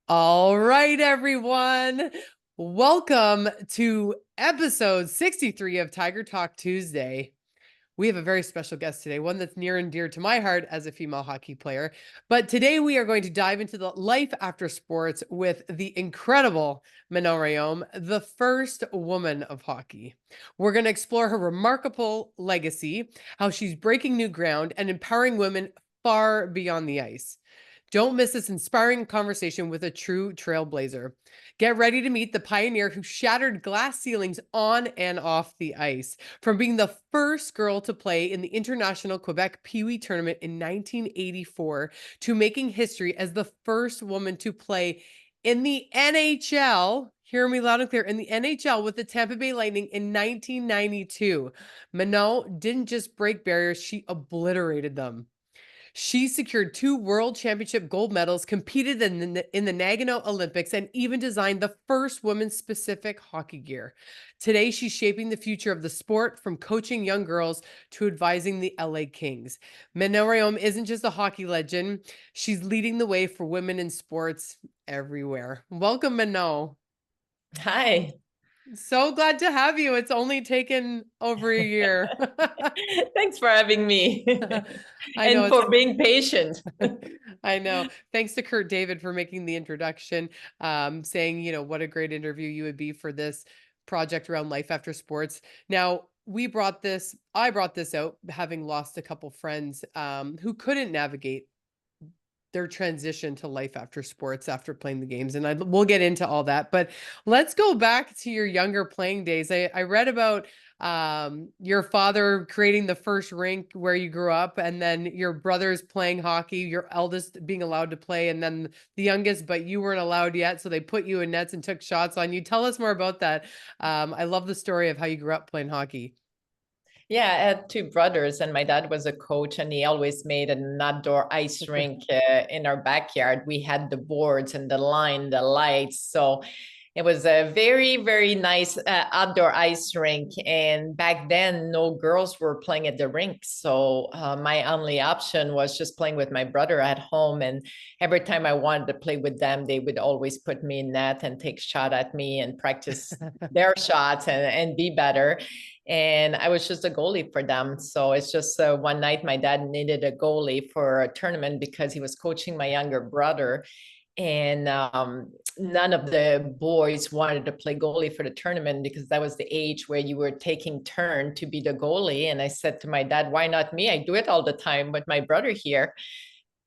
All right, everyone. Welcome to episode 63 of Tiger Talk Tuesday. We have a very special guest today, one that's near and dear to my heart as a female hockey player. But today we are going to dive into the life after sports with the incredible Manon Rheaume, the first woman of hockey. We're going to explore her remarkable legacy, how she's breaking new ground and empowering women far beyond the ice. Don't miss this inspiring conversation with a true trailblazer. Get ready to meet the pioneer who shattered glass ceilings on and off the ice. From being the first girl to play in the International Quebec Pee-Wee Tournament in 1984 to making history as the first woman to play in the NHL, hear me loud and clear, in the NHL with the Tampa Bay Lightning in 1992. Manon didn't just break barriers, she obliterated them. She secured 2 World Championship gold medals, competed in the Nagano Olympics, and even designed the first women's specific hockey gear. Today, she's shaping the future of the sport, from coaching young girls to advising the LA Kings. Manon Rheaume isn't just a hockey legend, she's leading the way for women in sports everywhere. Welcome, Manon. Hi. So glad to have you. It's only taken over a year. Thanks for having me I know and it's for being patient. I know. Thanks to Kurt David for making the introduction, saying, what a great interview you would be for this project around life after sports. Now, I brought this out having lost a couple friends who couldn't navigate their transition to life after sports after playing the games. And we'll get into all that, but let's go back to your younger playing days. I read about your father creating the first rink where you grew up, and then your brothers playing hockey, your eldest being allowed to play, and then the youngest, but you weren't allowed yet. So they put you in nets and took shots on you. Tell us more about that. I love the story of how you grew up playing hockey. Yeah, I had 2 brothers, and my dad was a coach, and he always made an outdoor ice rink in our backyard. We had the boards and the line, the lights. So it was a very, very nice outdoor ice rink. And back then, no girls were playing at the rink. So my only option was just playing with my brother at home. And every time I wanted to play with them, they would always put me in net and take shot at me and practice their shots and be better. And I was just a goalie for them. So it's just one night my dad needed a goalie for a tournament because he was coaching my younger brother. And none of the boys wanted to play goalie for the tournament because that was the age where you were taking turn to be the goalie. And I said to my dad, why not me? I do it all the time with my brother here.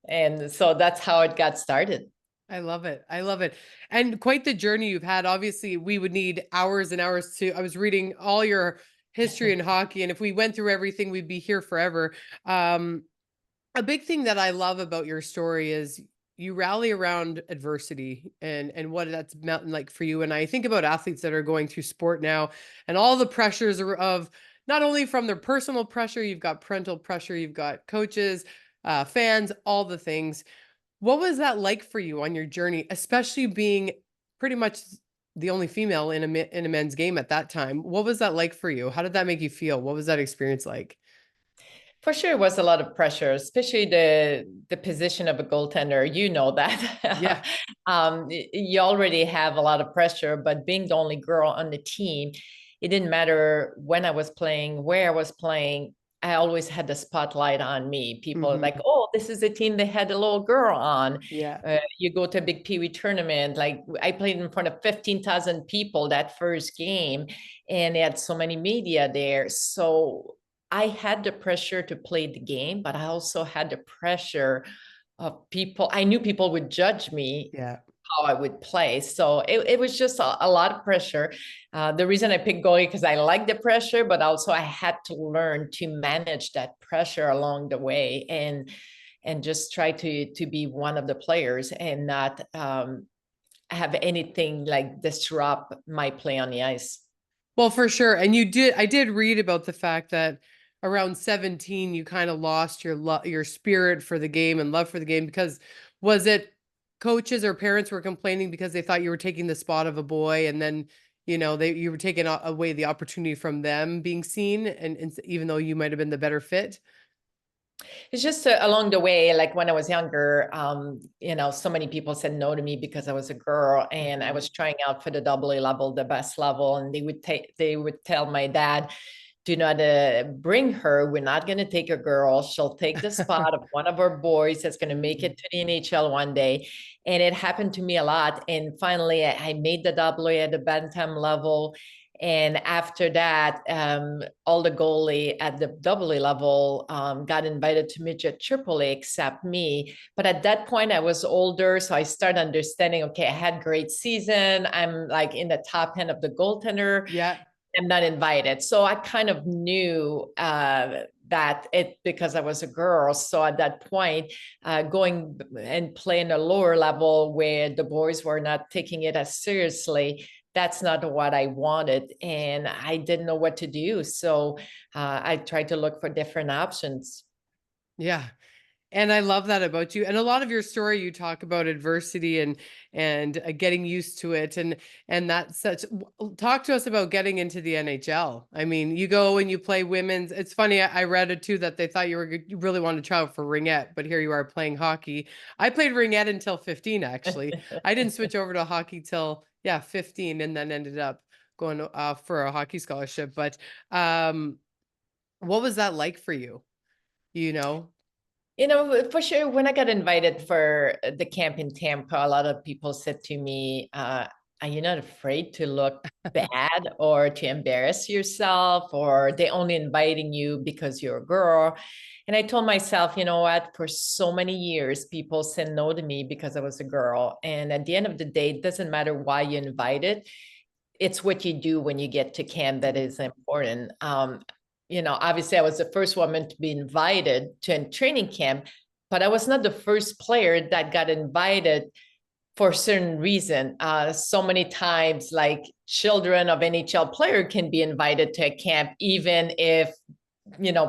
And so that's how it got started. I love it. I love it. And quite the journey you've had. Obviously, we would need hours and hours I was reading all your history in hockey, and if we went through everything, we'd be here forever. A big thing that I love about your story is you rally around adversity and what that's meant like for you. And I think about athletes that are going through sport now and all the pressures of not only from their personal pressure, you've got parental pressure, you've got coaches, fans, all the things. What was that like for you on your journey, especially being pretty much the only female in a men's game at that time? What was that like for you? How did that make you feel? What was that experience like? For sure, it was a lot of pressure, especially the position of a goaltender. You know Yeah. that. You already have a lot of pressure, but being the only girl on the team, it didn't matter when I was playing, where I was playing. I always had the spotlight on me. People are like, Mhm. "Oh, this is a team they had a little girl on." Yeah. You go to a big Pee-wee tournament. Like I played in front of 15,000 people that first game, and they had so many media there. So I had the pressure to play the game, but I also had the pressure of people. I knew people would judge me Yeah. how I would play. So it was just a lot of pressure. The reason I picked goalie because I like the pressure, but also I had to learn to manage that pressure along the way and just try to be one of the players and not have anything like disrupt my play on the ice. Well, for sure. And I did read about the fact that around 17 you kind of lost your spirit for the game and love for the game because was it coaches or parents were complaining because they thought you were taking the spot of a boy, and then you were taking away the opportunity from them being seen, and even though you might have been the better fit? It's just along the way, like when I was younger, so many people said no to me because I was a girl and I Mhm. was trying out for the AA level, the best level, and they would tell my dad, do not bring her. We're not going to take a girl. She'll take the spot of one of our boys that's going to make it to the NHL one day. And it happened to me a lot. And finally, I made the AA at the bantam level. And after that, all the goalie at the AA level got invited to midget AAA except me. But at that point, I was older, so I started understanding. Okay, I had great season. I'm like in the top 10 of the goaltender. Yeah. I'm not invited. So I kind of knew that it because I was a girl. So at that point, going and playing a lower level where the boys were not taking it as seriously, that's not what I wanted. And I didn't know what to do. So I tried to look for different options. Yeah. And I love that about you. And a lot of your story, you talk about adversity and getting used to it, and that's such. Talk to us about getting into the NHL. I mean, you go and you play women's. It's funny. I read it too that they thought you really wanted to try out for ringette, but here you are playing hockey. I played ringette until 15. Actually, I didn't switch over to hockey till 15, and then ended up going for a hockey scholarship. But what was that like for you? You know. For sure, when I got invited for the camp in Tampa, a lot of people said to me, are you not afraid to look bad or to embarrass yourself? Or they only inviting you because you're a girl? And I told myself, you know what, for so many years, people said no to me because I was a girl. And at the end of the day, it doesn't matter why you invited, it's what you do when you get to camp that is important. Obviously, I was the first woman to be invited to a training camp, but I was not the first player that got invited for a certain reason. So many times, like children of NHL player can be invited to a camp, even if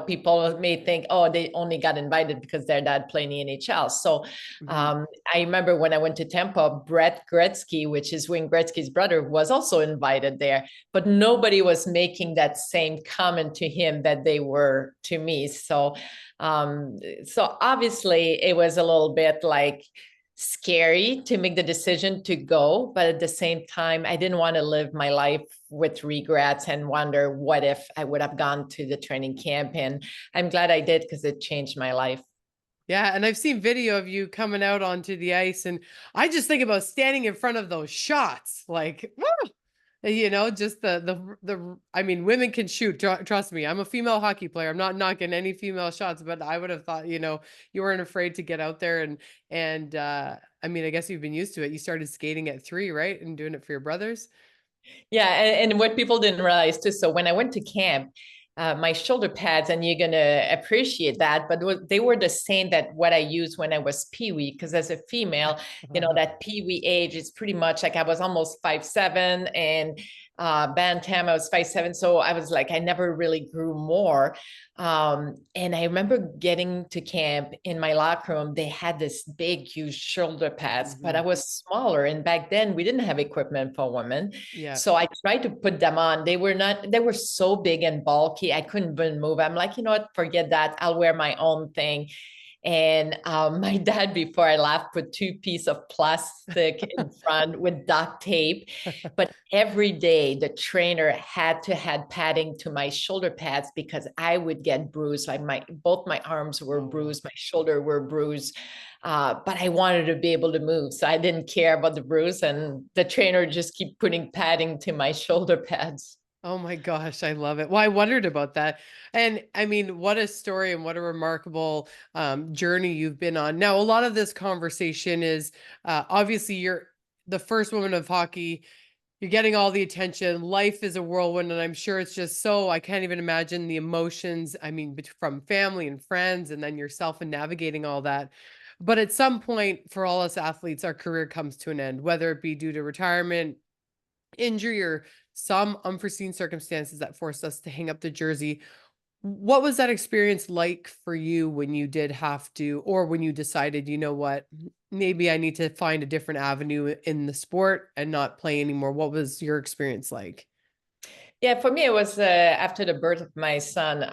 people may think, oh, they only got invited because their dad played in the NHL. So Mhm. I remember when I went to Tampa, Brett Gretzky, which is Wayne Gretzky's brother, was also invited there, but nobody was making that same comment to him that they were to me. So obviously it was a little bit like scary to make the decision to go, but at the same time, I didn't want to live my life with regrets and wonder what if I would have gone to the training camp. And I'm glad I did because it changed my life. Yeah, and I've seen video of you coming out onto the ice, and I just think about standing in front of those shots, like, woo! Just the. I mean, women can shoot. Trust me, I'm a female hockey player. I'm not knocking any female shots, but I would have thought, you weren't afraid to get out there and I mean, I guess you've been used to it. You started skating at 3, right, and doing it for your brothers. Yeah, and what people didn't realize too. So when I went to camp, my shoulder pads, and you're gonna appreciate that, but they were the same that what I used when I was peewee. Because as a female, that peewee age is pretty much like I was almost 5'7", and bantam I was 5'7", so I was like I never really grew more. And I remember getting to camp in my locker room. They had this big, huge shoulder pads, but I Mhm. was smaller, and back then we didn't have equipment for women. Yeah. So I tried to put them on. They were so big and bulky. I couldn't even move. I'm like, you know what, forget that. I'll wear my own thing. And my dad, before I left, put 2 pieces of plastic in front with duct tape. But every day the trainer had to add padding to my shoulder pads because I would get bruised. Like both my arms were Oh, wow. bruised, my shoulder were bruised. But I wanted to be able to move. So I didn't care about the bruise. And the trainer just keep putting padding to my shoulder pads. Oh my gosh, I love it. Well, I wondered about that. And I mean, what a story and what a remarkable journey you've been on. Now, a lot of this conversation is obviously you're the first woman of hockey. You're getting all the attention. Life is a whirlwind. And I'm sure it's just so, I can't even imagine the emotions. I mean, from family and friends, and then yourself and navigating all that. But at some point, for all us athletes, our career comes to an end, whether it be due to retirement, injury, or some unforeseen circumstances that forced us to hang up the jersey. What was that experience like for you when you did have to, or when you decided, you know what, maybe I need to find a different avenue in the sport and not play anymore? What was your experience like? Yeah, for me, it was after the birth of my son.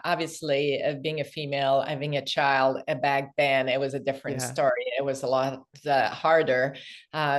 Obviously, being a female, having a child, back then, it was a different Yeah. story. It was a lot harder.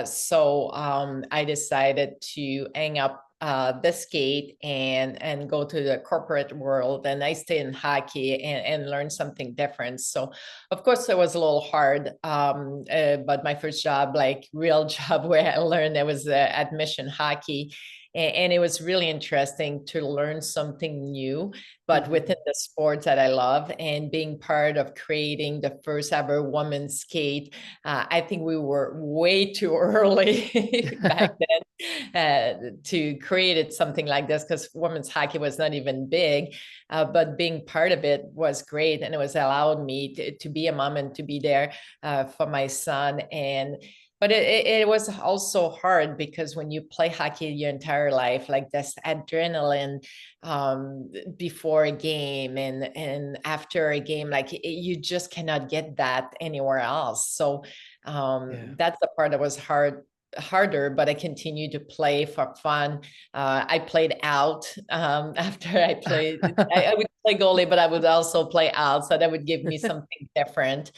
So I decided to hang up the skate and go to the corporate world. And I stayed in hockey and learn something different. So, of course, it was a little hard. But my first job, like real job where I learned, it was admission hockey, and it was really interesting to learn something new, but Mhm. within the sports that I love, and being part of creating the first ever women's skate. I think we were way too early back then to create it, something like this, because women's hockey was not even big, but being part of it was great, and it was allowed me to be a mom and to be there for my son. And but it was also hard because when you play hockey your entire life, like this adrenaline before a game and after a game, like you just cannot get that anywhere else. So Yeah. that's the part that was harder, but I continued to play for fun. I played out after I played. I would play goalie, but I would also play out, so that would give me something different.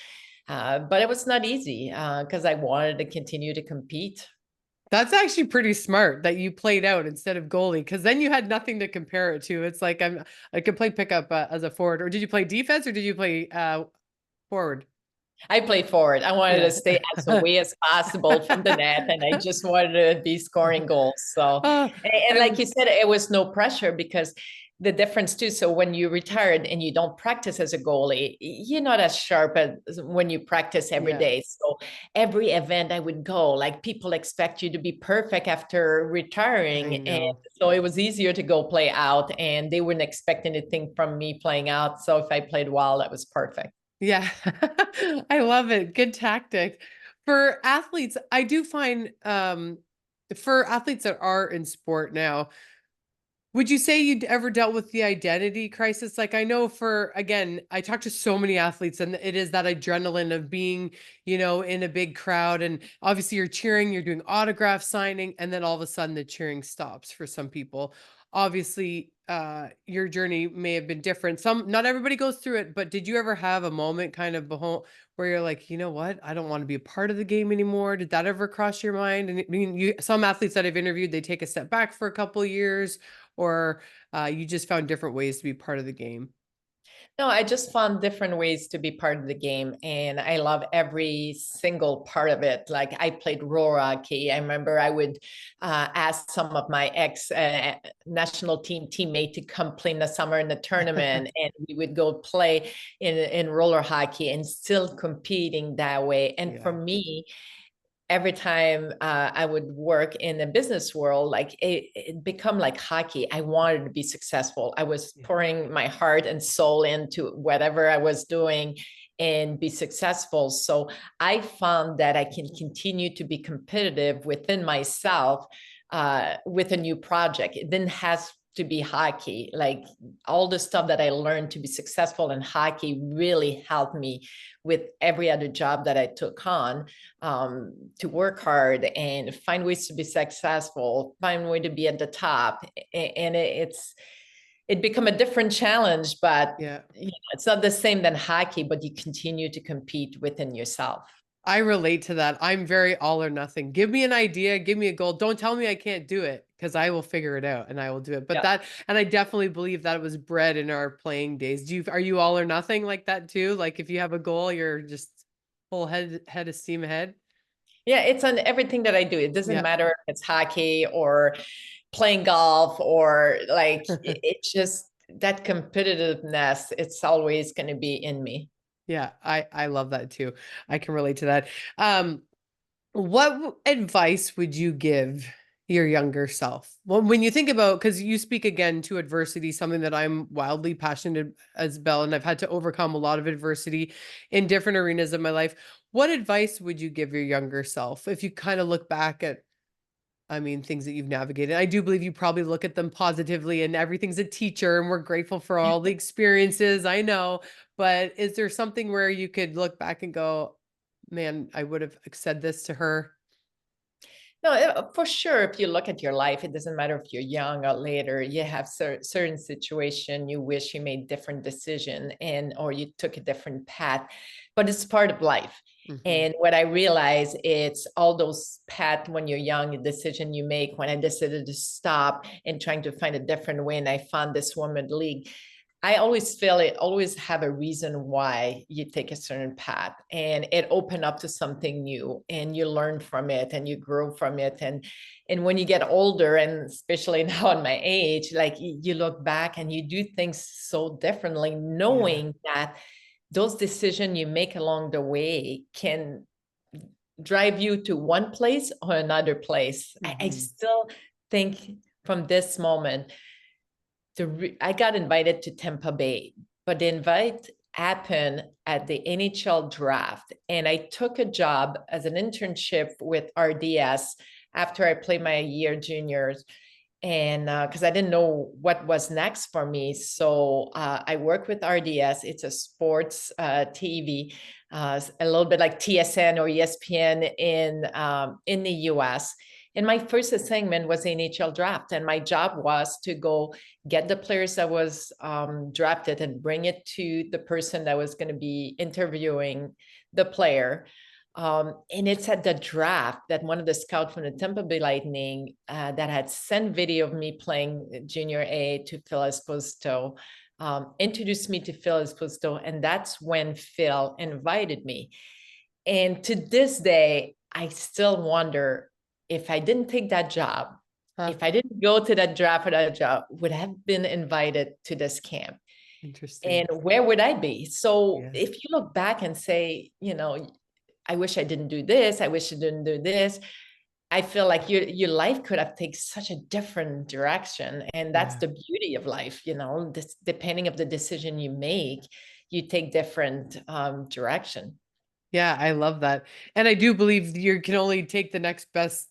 But it was not easy because I wanted to continue to compete. That's actually pretty smart that you played out instead of goalie, because then you had nothing to compare it to. It's like I could play pickup as a forward, or did you play defense, or did you play forward? I played forward. I wanted to Yeah. stay as away as possible from the net, and I just wanted to be scoring goals. So, Oh, and I like you said, it was no pressure because the difference too. So when you retired and you don't practice as a goalie, you're not as sharp as when you practice every yeah, day. So every event I would go, like people expect you to be perfect after I retiring, and know. so it was easier to go play out, and they wouldn't expect anything from me playing out. So if I played well, that was perfect. Yeah. I love it. Good tactic. For athletes, I do find for athletes that are in sport now, would you say you'd ever dealt with the identity crisis? Like, I know for, again, I talk to so many athletes, and it is that adrenaline of being, in a big crowd. And obviously you're cheering, you're doing autograph signing, and then all of a sudden the cheering stops for some people. Obviously, your journey may have been different. Not everybody goes through it, but did you ever have a moment kind of where you're like, you know what? I don't want to be a part of the game anymore. Did that ever cross your mind? And I mean, some athletes that I've interviewed, they take a step back for a couple of years, or you just found different ways to be part of the game? No, I just found different ways to be part of the game, and I love every single part of it. Like I played roller hockey. I remember I would ask some of my ex national team teammate to come play in the summer in the tournament, and we would go play in roller hockey and still competing that way. And for Yeah. me, every time I would work in the business world, like it become like hockey. I wanted to be successful. I was Yeah. pouring my heart and soul into whatever I was doing and be successful. So I found that I can continue to be competitive within myself with a new project. It didn't have to be hockey. Like all the stuff that I learned to be successful in hockey really helped me with every other job that I took on, to work hard and find ways to be successful, find a way to be at the top. And it become a different challenge, but Yeah. it's not the same than hockey, but you continue to compete within yourself. I relate to that. I'm very all or nothing. Give me an idea, give me a goal. Don't tell me I can't do it, because I will figure it out and I will do it. But Yeah. and I definitely believe that it was bred in our playing days. Are you all or nothing like that too? Like if you have a goal, you're just full head of steam ahead? Yeah, it's on everything that I do. It doesn't Yeah. matter if it's hockey or playing golf or like it's just that competitiveness, it's always going to be in me. Yeah, I love that too. I can relate to that. What advice would you give your younger self? Well, when you think about, because you speak again to adversity, something that I'm wildly passionate as Belle, and I've had to overcome a lot of adversity in different arenas of my life. What advice would you give your younger self if you kind of look back at, I mean, things that you've navigated? I do believe you probably look at them positively, and everything's a teacher, and we're grateful for all the experiences. I know, but is there something where you could look back and go, man, I would have said this to her? No, for sure. If you look at your life, it doesn't matter if you're young or later. You have certain situation you wish you made different decision and or you took a different path, but it's part of life. Mhm. And what I realize, it's all those paths when you're young, the decision you make. When I decided to stop and trying to find a different way, and I found this woman league. I always feel it always have a reason why you take a certain path, and it open up to something new and you learn from it and you grow from it. And when you get older, and especially now at my age, like you look back and you do things so differently, knowing that those decisions you make along the way can drive you to one place or another place. I Mhm. still think from this moment, I got invited to Tampa Bay, but the invite happened at the NHL draft. And I took a job as an internship with RDS after I played my year juniors. And because I didn't know what was next for me. So I work with RDS. It's a sports TV, a little bit like TSN or ESPN in the US. And my first assignment was the NHL draft. And my job was to go get the players that was drafted and bring it to the person that was going to be interviewing the player. And it's at the draft that one of the scouts from the Tampa Bay Lightning that had sent video of me playing junior A to Phil Esposito introduced me to Phil Esposito. And that's when Phil invited me. And to this day, I still wonder, if I didn't take that job, if I didn't go to that draft for that job, would I have been invited to this camp? Interesting. And where would I be? So Yeah. if you look back and say, I wish I didn't do this, I wish I didn't do this, I feel like your life could have taken such a different direction. And that's Yeah. the beauty of life, this, depending of the decision you make, you take different direction. Yeah, I love that. And I do believe you can only take the next best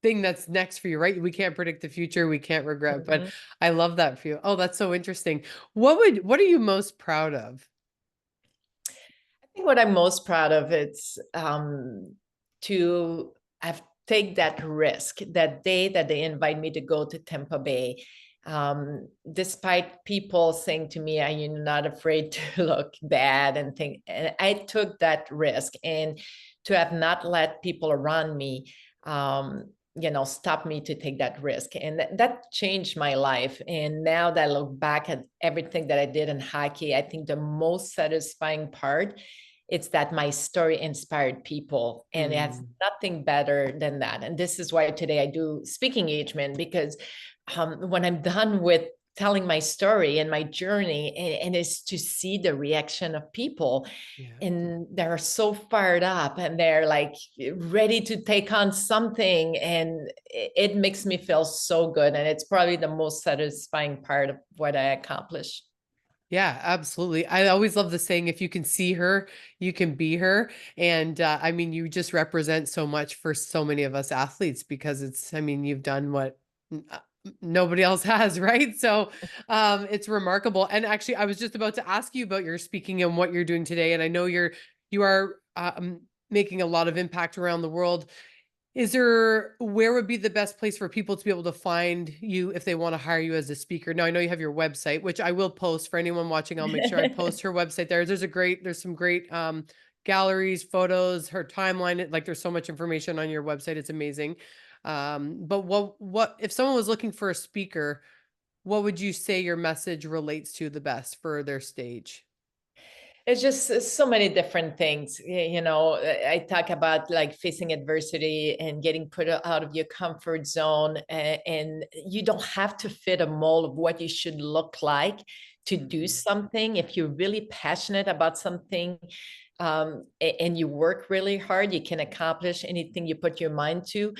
thing that's next for you, right? We can't predict the future, we can't regret, but Mhm. I love that for you. Oh, that's so interesting. What are you most proud of? I think what I'm most proud of is to have take that risk that day that they invite me to go to Tampa Bay. Despite people saying to me, "Are you not afraid to look bad?" and think, and I took that risk, and to have not let people around me, stop me to take that risk, and that changed my life. And now that I look back at everything that I did in hockey, I think the most satisfying part, it's that my story inspired people, and it has Mm, nothing better than that. And this is why today I do speaking engagement, because when I'm done with telling my story and my journey, and is to see the reaction of people, yeah. and they're so fired up and they're like ready to take on something, and it makes me feel so good, and it's probably the most satisfying part of what I accomplish. Yeah, absolutely. I always love the saying, if you can see her, you can be her. And I mean, you just represent so much for so many of us athletes because I mean, you've done what nobody else has, right? So it's remarkable. And actually, I was just about to ask you about your speaking and what you're doing today. And I know you are making a lot of impact around the world. Where would be the best place for people to be able to find you if they want to hire you as a speaker? Now, I know you have your website, which I will post for anyone watching. I'll make sure I post her website there. There's some great galleries, photos, her timeline. Like there's so much information on your website. It's amazing. But if someone was looking for a speaker, what would you say your message relates to the best for their stage? It's just so many different things. I talk about like facing adversity and getting put out of your comfort zone, and you don't have to fit a mold of what you should look like to do Mhm. something. If you're really passionate about something, and you work really hard, you can accomplish anything you put your mind to.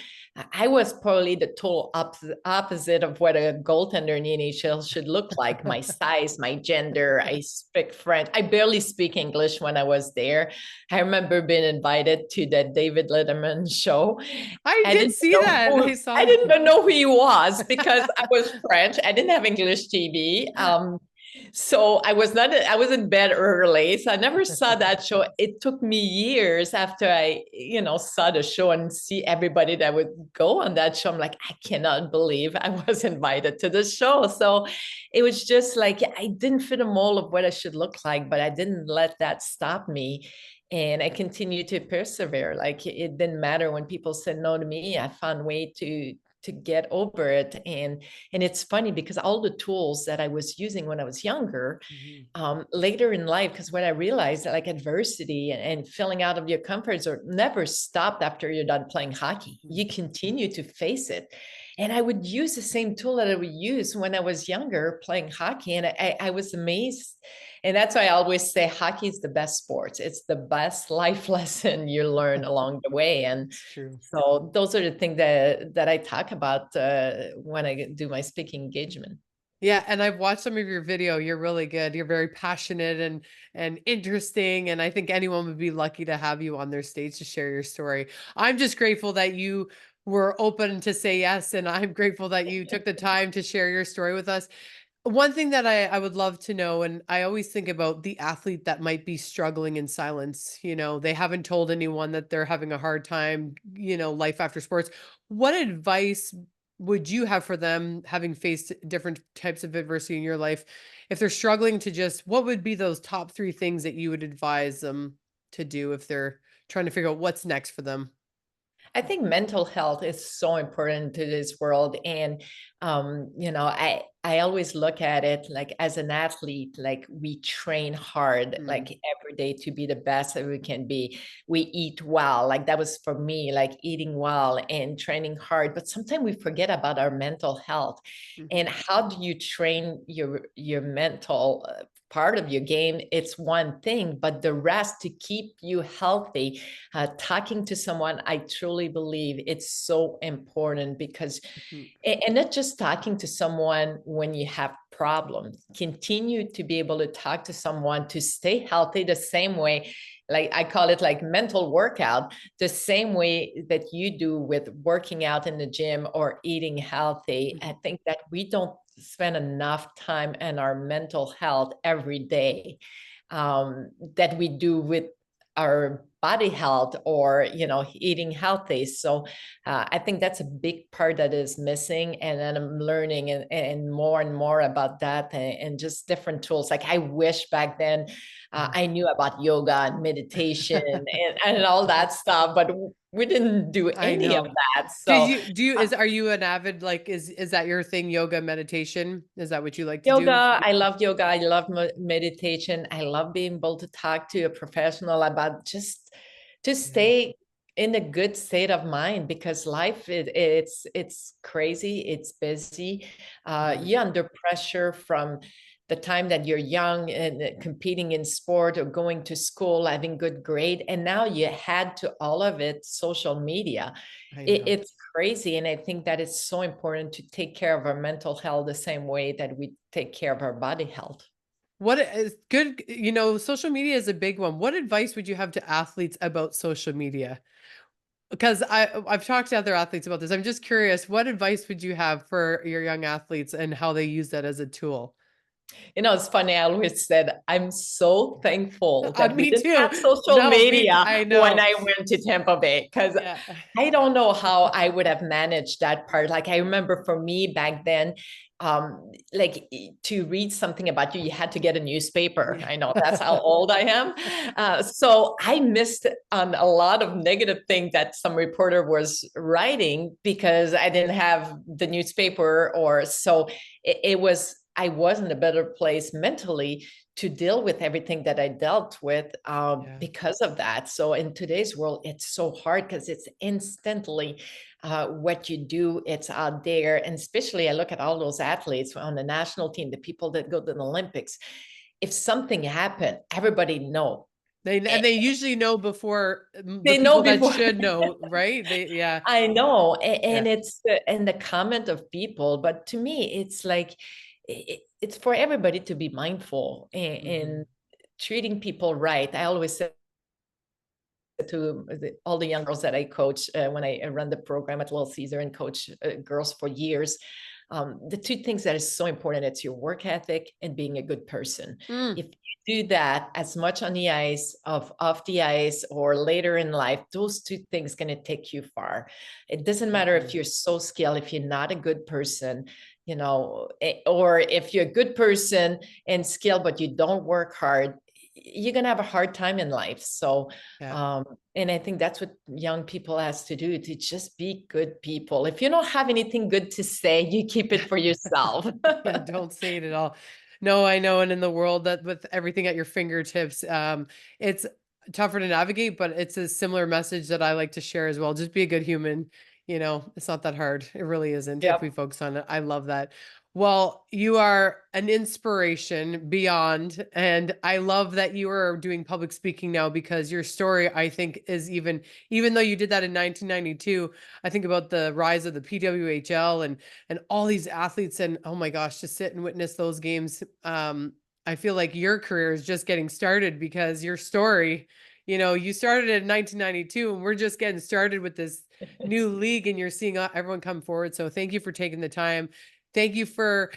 I was probably the total opposite of what a goaltender in the NHL should look like. My size, my gender, I speak French. I barely speak English when I was there. I remember being invited to the David Letterman show. I I did didn't see know that. I I saw. didn't even know who he was because I was French. I didn't have English TV. So I was in bed early, so I never saw that show. It took me years after I, saw the show and see everybody that would go on that show. I'm like, I cannot believe I was invited to the show. So it was just like, I didn't fit a mold of what I should look like, but I didn't let that stop me. And I continued to persevere. Like it didn't matter when people said no to me. I found a way to get over it. And it's funny because all the tools that I was using when I was younger, Mhm. later in life, because when I realized that like adversity and filling out of your comfort zone never stopped after you're done playing hockey. You continue to face it. And I would use the same tool that I would use when I was younger playing hockey. And I was amazed. And that's why I always say hockey is the best sport. It's the best life lesson you learn along the way. And It's true. so those are the things that I talk about when I do my speaking engagement. Yeah, and I've watched some of your video. You're really good. You're very passionate and interesting, and I think anyone would be lucky to have you on their stage to share your story. I'm just grateful that you were open to say yes, and I'm grateful that you took the time to share your story with us. One thing that I would love to know, and I always think about the athlete that might be struggling in silence. They haven't told anyone that they're having a hard time, life after sports. What advice would you have for them having faced different types of adversity in your life? If they're struggling to just, what would be those top three things that you would advise them to do if they're trying to figure out what's next for them? I think mental health is so important to this world. And, I always look at it like as an athlete, like we train hard, Mm, like every day to be the best that we can be. We eat well. Like that was for me, like eating well and training hard. But sometimes we forget about our mental health. And mhm, how do you train your mental part of your game? It's one thing, but the rest to keep you healthy, talking to someone, I truly believe it's so important because, mhm, and not just talking to someone when you have problems, continue to be able to talk to someone to stay healthy the same way. Like I call it like mental workout, the same way that you do with working out in the gym or eating healthy. I mhm, think that we don't spend enough time in our mental health every day, that we do with our body health or eating healthy. So I think that's a big part that is missing, and then I'm learning and more about that, and just different tools. Like I wish back then mhm. I knew about yoga and meditation and all that stuff, but we didn't do I any of know. that. Do So you do you are you an avid, like, is that your thing, yoga, meditation? Is that what you like to do? yoga, I love yoga. I love meditation. I love being able to talk to a professional about just to Yeah. stay in a good state of mind, because life it's crazy, it's busy. Mhm. You're under pressure from the time that you're young and competing in sport or going to school, having good grade, and now you had to all of it social media. I know. It's crazy. And I think that it's so important to take care of our mental health the same way that we take care of our body health. What is good, social media is a big one. What advice would you have to athletes about social media? Because I've talked to other athletes about this. I'm just curious, what advice would you have for your young athletes and how they use that as a tool? It's funny. I always said, I'm so thankful that we Me didn't too. have social No, media I when know. I went to Tampa Bay, because Yeah. I don't know how I would have managed that part. Like I remember for me back then, like to read something about you, you had to get a newspaper. Yeah. I know that's how old I am. So I missed on a lot of negative things that some reporter was writing because I didn't have the newspaper, or so it was. I was in a better place mentally to deal with everything that I dealt with, Yeah. because of that. So in today's world, it's so hard because it's instantly what you do, it's out there. And especially I look at all those athletes on the national team, the people that go to the Olympics. If something happened, everybody know. They usually know before the They know people that before. should know, right? Yeah. I know, Yeah. and it's and the comment of people, but to me, it's like it's for everybody to be mindful Mhm. and treating people right. I always say to all the young girls that I coach when I run the program at Little Caesar and coach girls for years. the two things that is so important, it's your work ethic and being a good person. Mm. If you do that as much on the ice, off the ice, or later in life, those two things going to take you far. It doesn't matter if you're so skilled, if you're not a good person, or if you're a good person and skilled, but you don't work hard, you're going to have a hard time in life. So, Yeah. and I think that's what young people has to do, to just be good people. If you don't have anything good to say, you keep it for yourself. Yeah, don't say it at all. No, I know. And in the world that with everything at your fingertips, it's tougher to navigate, but it's a similar message that I like to share as well. Just be a good human. It's not that hard. It really isn't if we Yep. focus on it. I love that. Well, you are an inspiration beyond, and I love that you are doing public speaking now because your story, I think, is even though you did that in 1992, I think about the rise of the PWHL and all these athletes, and oh my gosh, to sit and witness those games. I feel like your career is just getting started because your story, you started in 1992 and we're just getting started with this new league, and you're seeing everyone come forward. So thank you for taking the time. Thank you for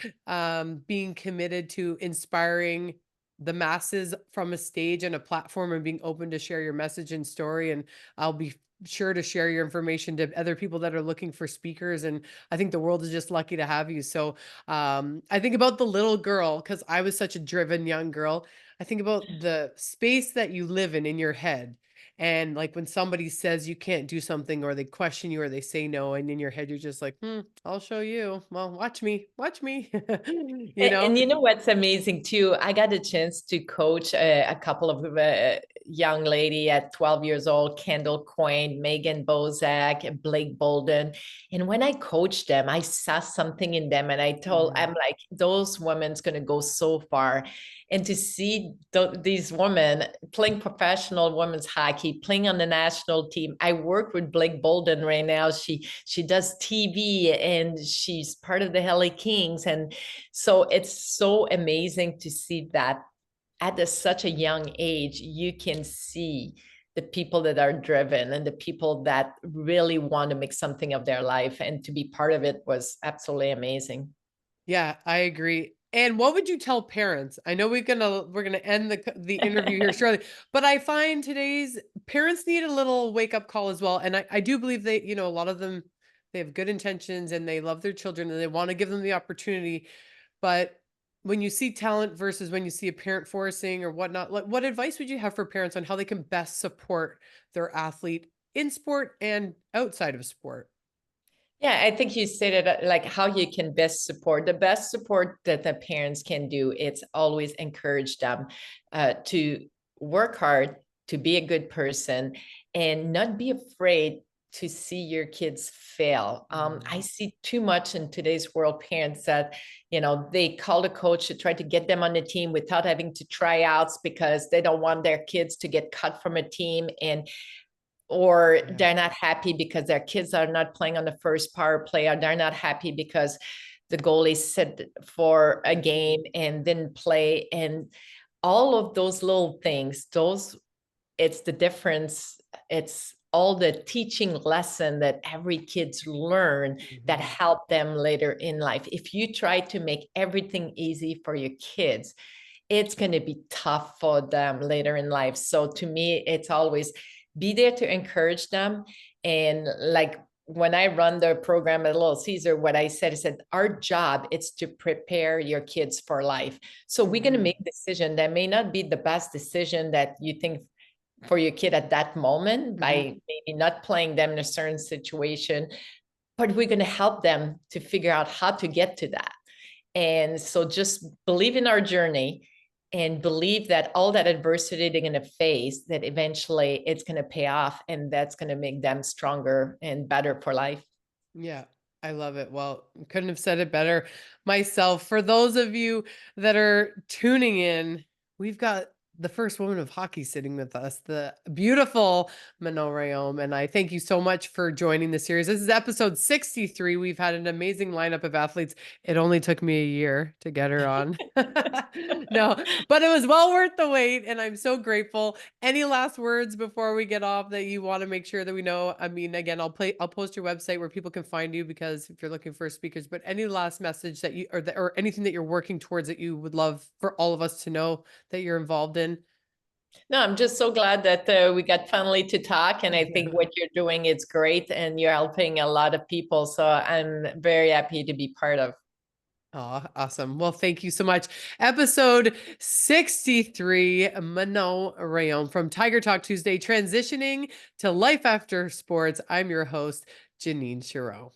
being committed to inspiring the masses from a stage and a platform, and being open to share your message and story. And I'll be sure to share your information to other people that are looking for speakers. And I think the world is just lucky to have you. So I think about the little girl, because I was such a driven young girl. I think about the space that you live in your head. And like when somebody says you can't do something, or they question you, or they say no, and in your head, you're just like, I'll show you. Well, watch me, And you know what's amazing too? I got a chance to coach a couple of young lady at 12 years old, Kendall Coyne, Megan Bozak, Blake Bolden. And when I coached them, I saw something in them, and I'm like, those women's going to go so far. And to see these women playing professional women's hockey, playing on the national team. I work with Blake Bolden right now. She does TV, and she's part of the LA Kings. And so it's so amazing to see that at such a young age, you can see the people that are driven and the people that really want to make something of their life. And to be part of it was absolutely amazing. Yeah, I agree. And what would you tell parents? I know we're gonna end the interview here shortly, but I find today's parents need a little wake up call as well. And I do believe they, a lot of them, they have good intentions and they love their children and they want to give them the opportunity. But when you see talent versus when you see a parent forcing or whatnot, like what advice would you have for parents on how they can best support their athlete in sport and outside of sport? Yeah, I think you stated like how you can best support. The best support that the parents can do, it's always encourage them to work hard, to be a good person, and not be afraid to see your kids fail. I see too much in today's world, parents that, they call the coach to try to get them on the team without having to try outs because they don't want their kids to get cut from a team. Or Yeah. they're not happy because their kids are not playing on the first power play, or they're not happy because the goalie set for a game and didn't play. And all of those little things, it's the difference. It's all the teaching lesson that every kids learn that help them later in life. If you try to make everything easy for your kids, it's going to be tough for them later in life. So to me, it's always be there to encourage them. And like when I run the program at Little Caesar, what I said, our job is to prepare your kids for life. So we're going to make a decision that may not be the best decision that you think for your kid at that moment by maybe not playing them in a certain situation, but we're going to help them to figure out how to get to that. And so just believe in our journey and believe that all that adversity they're going to face, that eventually it's going to pay off, and that's going to make them stronger and better for life. Yeah, I love it. Well, couldn't have said it better myself. For those of you that are tuning in, we've got the first woman of hockey sitting with us, the beautiful Manon Rheaume. And I thank you so much for joining the series. This is episode 63. We've had an amazing lineup of athletes. It only took me a year to get her on. No, but it was well worth the wait. And I'm so grateful. Any last words before we get off that you want to make sure that we know? I mean, again, I'll post your website where people can find you, because if you're looking for speakers, but any last message that you, or anything that you're working towards that you would love for all of us to know that you're involved in? No, I'm just so glad that we got finally to talk. And I Yeah. think what you're doing is great and you're helping a lot of people. So I'm very happy to be part of. Oh, awesome. Well, thank you so much. Episode 63, Manon Rheaume from Tiger Talk Tuesday, transitioning to life after sports. I'm your host, Janine Charron.